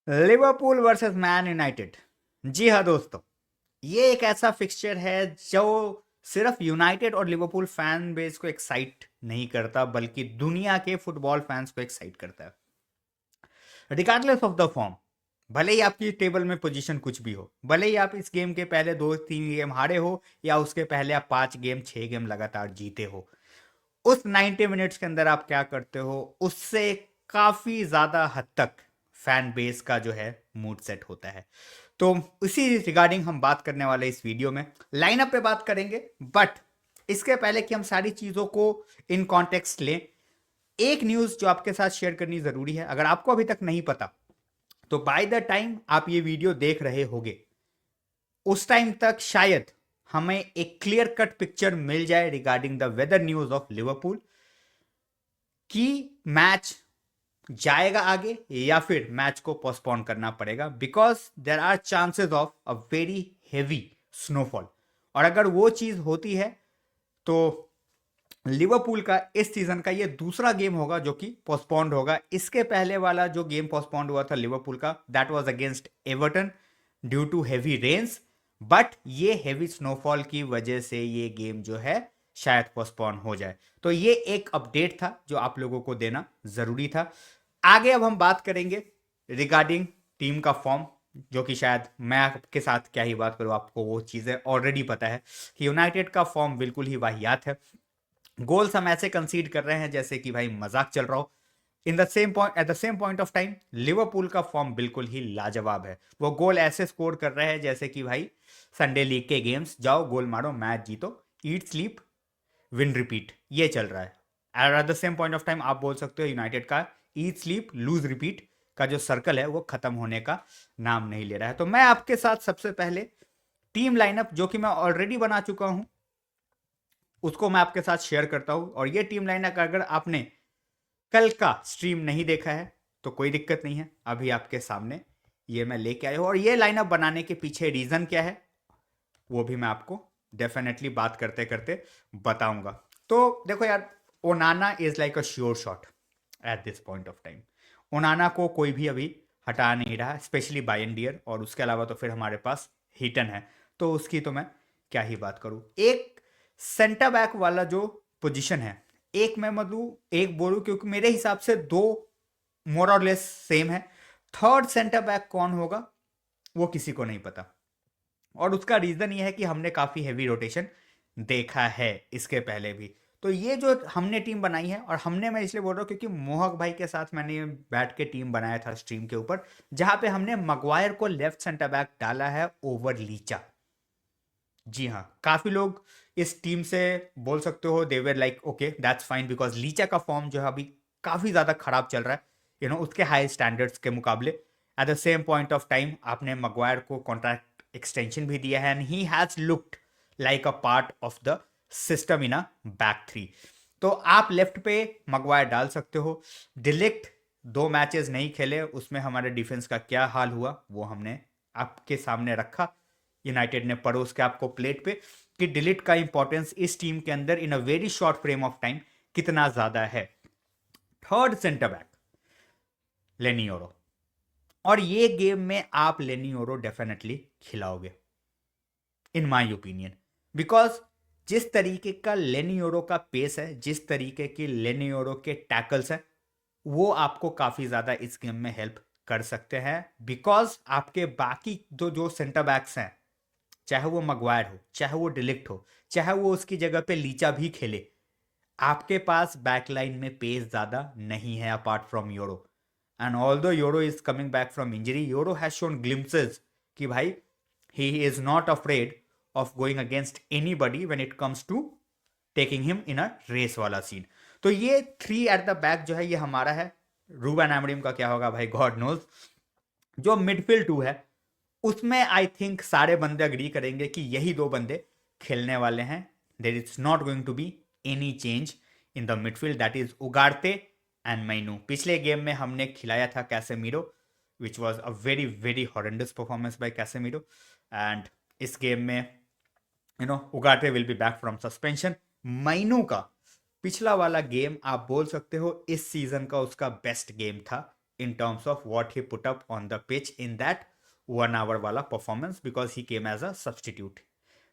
Liverpool versus Man United. जी हाँ दोस्तों, ये एक ऐसा फिक्सचर है जो सिर्फ यूनाइटेड और लिवरपूल फैन बेस को एक्साइट नहीं करता बल्कि दुनिया के फुटबॉल फैंस को एक्साइट करता है। रिगार्डलेस ऑफ द फॉर्म, भले ही आपकी टेबल में पोजीशन कुछ भी हो, भले ही आप इस गेम के पहले 2-3 गेम हारे हो या उसके पहले आप 5 गेम 6 गेम लगातार जीते हो, उस 90 मिनट्स के अंदर आप क्या करते हो उससे काफी ज्यादा हद तक फैन बेस का जो है मूड सेट होता है। तो इसी रिगार्डिंग हम बात करने वाले इस वीडियो में लाइनअप पे बात करेंगे। बट इसके पहले कि हम सारी चीजों को इन कॉन्टेक्स्ट लें, एक न्यूज जो आपके साथ शेयर करनी जरूरी है। अगर आपको अभी तक नहीं पता तो बाय द टाइम आप ये वीडियो देख रहे होगे उस टाइम तक शायद हमें एक क्लियर कट पिक्चर मिल जाए regarding the weather news of Liverpool कि मैच जाएगा आगे या फिर मैच को पोस्टपोन करना पड़ेगा, because there are chances of a very heavy snowfall. और अगर वो चीज होती है तो लिवरपूल का इस सीजन का ये दूसरा गेम होगा जो कि पोस्टपोन्ड होगा। इसके पहले वाला जो गेम पोस्टपोन्ड हुआ था लिवरपूल का, that was against Everton due to heavy rains. But ये हेवी स्नोफॉल की वजह से ये गेम जो है शायद पोस्टपोन हो जाए। तो ये एक अपडेट था जो आप लोगों को देना जरूरी था। आगे अब हम बात करेंगे रिगार्डिंग टीम का फॉर्म, जो कि शायद मैं आपके साथ क्या ही बात करूं, आपको वो चीजें ऑलरेडी पता है कि यूनाइटेड का फॉर्म बिल्कुल ही वाहियात है। गोल्स हम ऐसे कंसीड कर रहे हैं जैसे कि भाई मजाक चल रहा हो। In the same point at the same point of time Liverpool का फॉर्म बिल्कुल ही लाजवाब है। वो गोल ऐसे स्कोर कर रहे हैं जैसे कि भाई संडे लीग के गेम्स, जाओ गोल मारो मैच जीतो, ईट स्लीप विन रिपीट, ये चल रहा है। At the same point of time आप बोल सकते हो यूनाइटेड का ईट स्लीप लूज रिपीट का जो सर्कल है वो खत्म होने का नाम नहीं ले रहा है। तो मैं आपके साथ सबसे पहले टीम लाइनअप जो कि मैं ऑलरेडी बना चुका हूं उसको मैं आपके साथ शेयर करता हूं। और ये टीम लाइनअप अगर आपने कल का स्ट्रीम नहीं देखा है तो कोई दिक्कत नहीं है, अभी आपके सामने ये मैं लेके आया हूं। और ये लाइनअप बनाने के पीछे रीजन क्या है वो भी मैं आपको डेफिनेटली बात करते करते बताऊंगा। तो देखो यार, ओनाना is like a sure shot at this point of time. ओनाना को कोई भी अभी हटा नहीं रहा, स्पेशली बायन डियर, और उसके अलावा तो फिर हमारे पास हीटन है। तो उसकी तो मैं क्या ही बात करूं। एक सेंटर बैक वाला जो पोजीशन है, एक मैं मतलब एक बोलूं क्योंकि मेरे हिसाब से दो मोर और लेस सेम है। थर्ड सेंटर बैक कौन होगा वो किसी को नहीं पता, और उसका रीजन ये है कि हमने काफी हैवी रोटेशन देखा है इसके पहले भी। तो ये जो हमने टीम बनाई है, और हमने मैं इसलिए बोल रहा हूँ क्योंकि मोहक भाई के साथ मैंने बैठ के टीम बनाया था स्ट्रीम के ऊपर, जहां पे हमने मगवायर को लेफ्ट सेंटर बैक डाला है ओवर लीचा। जी हाँ, काफी लोग इस टीम से बोल सकते हो they were like okay that's fine, because Licha का फॉर्म जो है अभी काफी ज्यादा खराब चल रहा है, उसके हाई स्टैंडर्ड्स के मुकाबले। At the same point of time आपने मगवायर को कॉन्ट्रैक्ट एक्सटेंशन भी दिया है and he has looked like a part of the system in a back three. तो आप लेफ्ट पे मगवायर डाल सकते हो। डिलिक्ट 2 मैचेस नहीं खेले, उसमें हमारे डिफेंस का क्या हाल हुआ वो हमने आपके सामने रखा। यूनाइटेड ने परोस के आपको प्लेट पे कि डिलीट का इंपॉर्टेंस इस टीम के अंदर in a very short frame of time कितना ज्यादा है। थर्ड सेंटर बैक लेनियोरो, और ये गेम में आप लेनियोरो डेफिनेटली खिलाओगे इन माय ओपिनियन, बिकॉज जिस तरीके का लेनियोरो का पेस है, जिस तरीके की लेनियोरो के टैकल्स हैं, वो आपको काफी ज्यादा इस गेम में हेल्प कर सकते हैं। बिकॉज आपके बाकी जो जो सेंटर बैक्स हैं, चाहे वो मगवायर हो, चाहे वो डिलिक्ट हो, चाहे वो उसकी जगह पे लीचा भी खेले, आपके पास बैकलाइन में पेस ज्यादा नहीं है apart from Yoro. And although Yoro is coming back from injury, Yoro has shown glimpses कि भाई he is not afraid of going against anybody when it comes to taking him in a race वाला scene. तो ये three at the back जो है ये हमारा है। रूबन एमरिम का क्या होगा भाई गॉड नोज। जो मिडफील्ड टू है उसमें आई थिंक सारे बंदे अग्री करेंगे कि यही दो बंदे खेलने वाले हैं। There is not going to be any change in the midfield, that is Ugarte and Mainoo. पिछले गेम में हमने खिलाया था Casemiro, which was a very very horrendous performance by Casemiro. And इस गेम में Ugarte will be back from suspension. Mainoo का पिछला वाला गेम आप बोल सकते हो इस सीजन का उसका बेस्ट गेम था in terms of what he put up on the pitch in that 1 hour वाला performance because he came as a substitute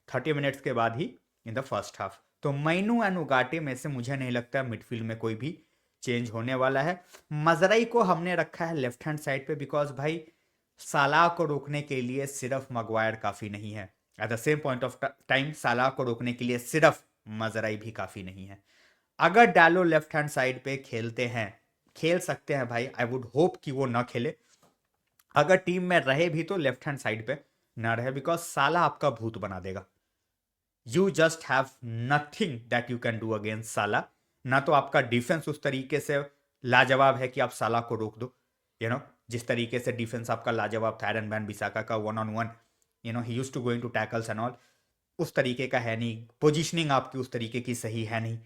30 minutes के बाद ही in the first half. तो मैनू एंड उगाटे में से मुझे नहीं लगता मिडफील्ड में कोई भी चेंज होने वाला है. मजराई को हमने रखा है लेफ्ट हैंड साइड पे बिकॉज भाई सालाह को रोकने के लिए सिर्फ मगवायर काफी नहीं है. At the same point of time Salah को रोकने के लिए सिर्फ मजराई भी काफी नहीं है. अगर डालो लेफ्ट हैंड साइड पे खेलते हैं, खेल सकते हैं भाई. आई वुड होप कि वो ना खेले. अगर टीम में रहे भी तो लेफ्ट हैंड साइड पे ना रहे बिकॉज साला आपका भूत बना देगा. You just have nothing that you can do against साला. ना तो आपका डिफेंस उस तरीके से लाजवाब है कि आप साला को रोक दो. यू नो जिस तरीके से डिफेंस आपका लाजवाब था एरन वैन बिसाका का 1-on-1, you know he used to going to tackles and all, उस तरीके का है नहीं. पोजीशनिंग आपकी उस तरीके की सही है नहीं.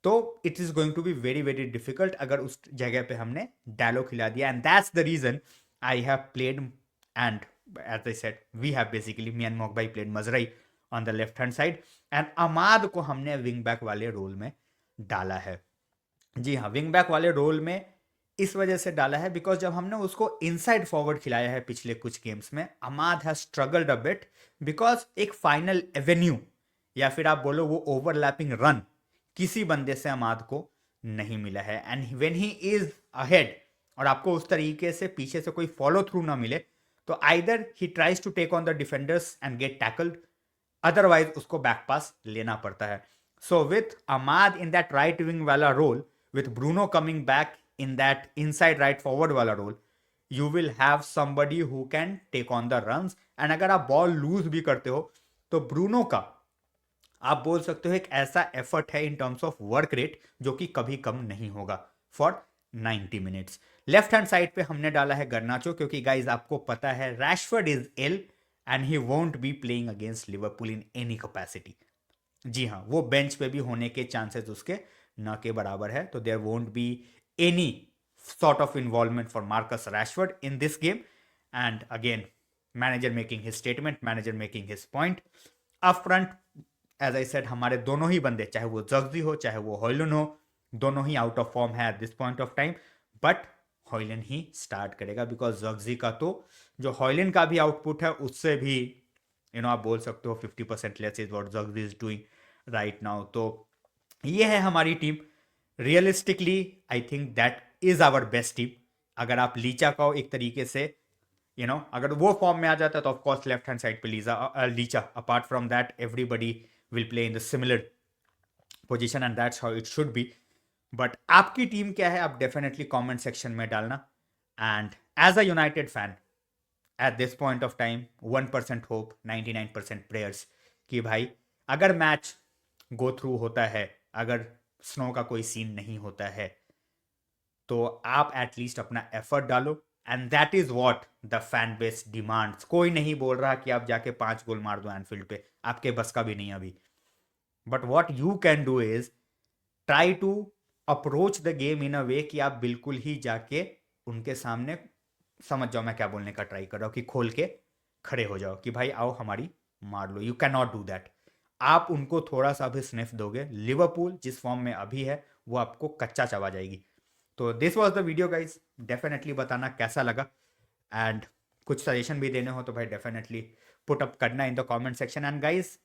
तो it is going to be very very difficult अगर उस जगह पे हमने डायलो खिला दिया. And that's the reason I have played and as I said we have basically me and Mogbhai played Mazrai on the left hand side and अमाद को हमने wing back वाले रोल में डाला है. जी हाँ, विंग बैक वाले रोल में इस वजह से डाला है बिकॉज जब हमने उसको इनसाइड फॉरवर्ड खिलाया है पिछले कुछ गेम्स में, Amad has struggled a bit because एक फाइनल एवेन्यू या फिर आप बोलो वो ओवरलैपिंग रन किसी बंदे से अमाद को नहीं मिला है. And when he is ahead और आपको उस तरीके से पीछे से कोई फॉलो थ्रू ना मिले तो either he tries to take on the defenders and get tackled, otherwise उसको बैक पास लेना पड़ता है. So with Amad in that right wing वाला role, with Bruno coming back in that inside right forward वाला role, you will have somebody who can take on the runs. and अगर आप ball loose भी करते हो तो Bruno का आप बोल सकते हो एक ऐसा एफर्ट है in terms of work rate जो कि कभी कम नहीं होगा for 90 minutes. Left hand side पे हमने डाला है गर्नाचो क्योंकि गाइज आपको पता है Rashford is ill and he won't be playing against Liverpool in any capacity. जी हाँ, वो बेंच पे भी होने के चांसेस उसके न के बराबर है. तो there won't be any sort of involvement for Marcus Rashford in this game. And again manager making his statement, manager making his point. Up front as I said हमारे दोनों ही बंदे, चाहे वो जग्जी हो चाहे वो हॉयलन हो, दोनों ही आउट ऑफ फॉर्म है at this point of time. But Hojlund ही स्टार्ट करेगा बिकॉज जग्जी का तो जो हॉयलन का भी आउटपुट है उससे भी यू नो आप बोल सकते हो 50% less is what Zirkzee is doing right now. तो ये है हमारी team. Realistically I think that is our best team. अगर आप लीचा का एक तरीके से यू नो अगर वो फॉर्म में आ जाता है तो ऑफकोर्स लेफ्ट हैंड साइड पे लीचा. Apart from that everybody will play in the similar position and that's how it should be. But आपकी टीम क्या है आप डेफिनेटली कॉमेंट सेक्शन में डालना. And as a United fan at this point of time 1% hope 99% prayers कि भाई अगर match go through होता है, अगर स्नो का कोई सीन नहीं होता है तो आप एटलीस्ट अपना एफर्ट डालो. And that is what the fan base demands. कोई नहीं बोल रहा कि आप जाके 5 गोल मार दो एनफील्ड पे, आपके बस का भी नहीं अभी. But what you can do is try to approach the game in a way कि आप बिल्कुल ही जाके उनके सामने, समझ जाओ मैं क्या बोलने का ट्राई कर रहा हूं, कि खोल के खड़े हो जाओ कि भाई आओ हमारी मार लो. You can not do that. आप उनको थोड़ा सा भी स्निफ दोगे, लिवरपूल जिस फॉर्म में अभी है वो आपको कच्चा चबा जाएगी. तो this was the video guys. Definitely बताना कैसा लगा एंड कुछ सजेशन भी देने हो तो भाई डेफिनेटली पुट अप करना in the comment section. And guys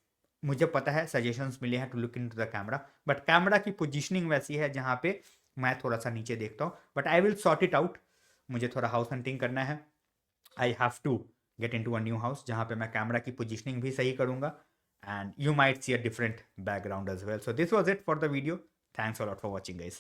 मुझे पता है सजेशंस मिले हैं to look into the camera, but camera की पोजीशनिंग वैसी है जहाँ पे मैं थोड़ा सा नीचे देखता हूँ. But I will sort it out. मुझे थोड़ा हाउस हंटिंग करना है. I have to get into a new house जहाँ पे मैं कैमरा की पोजीशनिंग भी सही करूँगा. And you might see a different background as well. So this was it for the video. Thanks a lot for watching, guys.